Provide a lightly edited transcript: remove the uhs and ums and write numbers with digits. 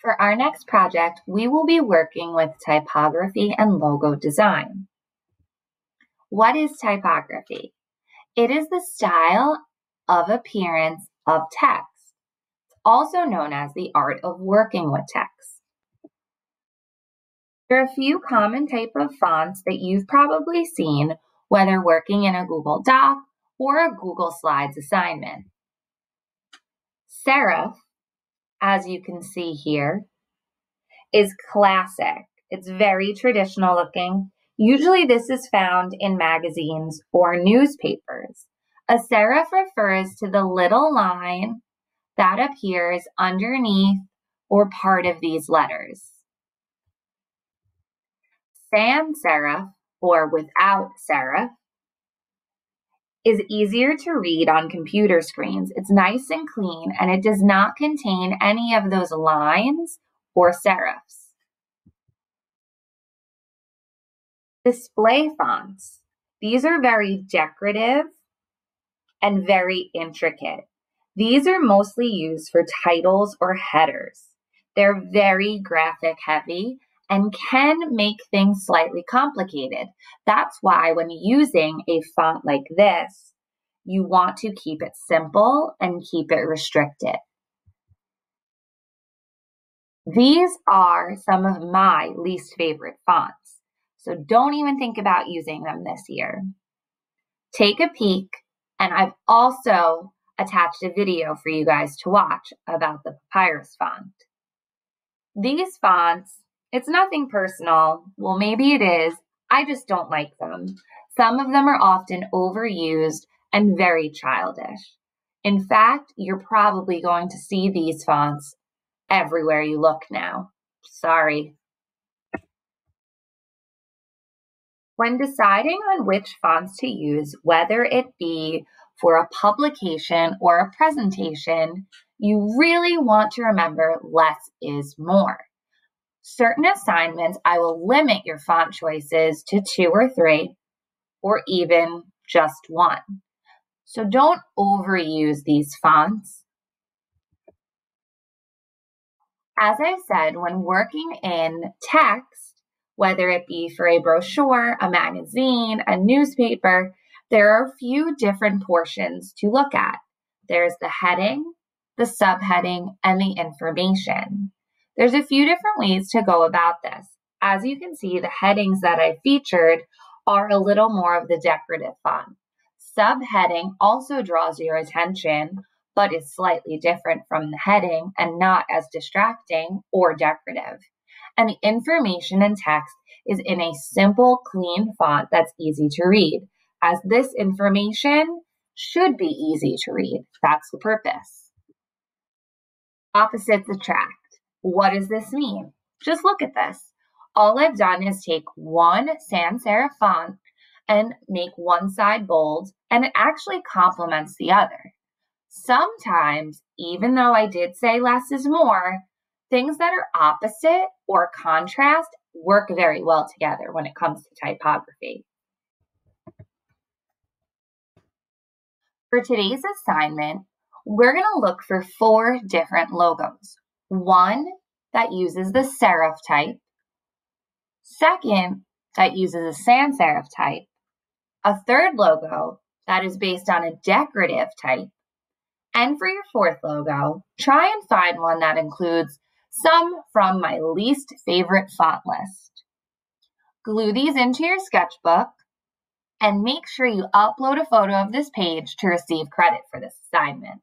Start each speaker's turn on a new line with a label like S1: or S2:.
S1: For our next project, we will be working with typography and logo design. What is typography? It is the style of appearance of text, also known as the art of working with text. There are a few common type of fonts that you've probably seen, whether working in a Google Doc or a Google Slides assignment. Serif, as you can see here, is classic. It's very traditional looking. Usually this is found in magazines or newspapers. A serif refers to the little line that appears underneath or part of these letters. Sans serif, or without serif, is easier to read on computer screens. It's nice and clean, and it does not contain any of those lines or serifs. Display fonts. These are very decorative and very intricate. These are mostly used for titles or headers. They're very graphic heavy and can make things slightly complicated. That's why when using a font like this, you want to keep it simple and keep it restricted. These are some of my least favorite fonts, so don't even think about using them this year. Take a peek, and I've also attached a video for you guys to watch about the Papyrus font. These fonts, it's nothing personal. Well, maybe it is. I just don't like them. Some of them are often overused and very childish. In fact, you're probably going to see these fonts everywhere you look now. Sorry. When deciding on which fonts to use, whether it be for a publication or a presentation, you really want to remember less is more. Certain assignments, I will limit your font choices to 2 or 3, or even just 1. So don't overuse these fonts. As I said, when working in text, whether it be for a brochure, a magazine, a newspaper, there are a few different portions to look at. There's the heading, the subheading, and the information. There's a few different ways to go about this. As you can see, the headings that I featured are a little more of the decorative font. Subheading also draws your attention, but is slightly different from the heading and not as distracting or decorative. And the information and text is in a simple, clean font that's easy to read, as this information should be easy to read. That's the purpose. Opposites attract. What does this mean? Just look at this. All I've done is take one sans serif font and make one side bold, and it actually complements the other. Sometimes, even though I did say less is more, things that are opposite or contrast work very well together when it comes to typography. For today's assignment, we're going to look for 4 different logos. One that uses the serif type, second that uses a sans serif type, a third logo that is based on a decorative type, and for your 4th logo, try and find one that includes some from my least favorite font list. Glue these into your sketchbook and make sure you upload a photo of this page to receive credit for this assignment.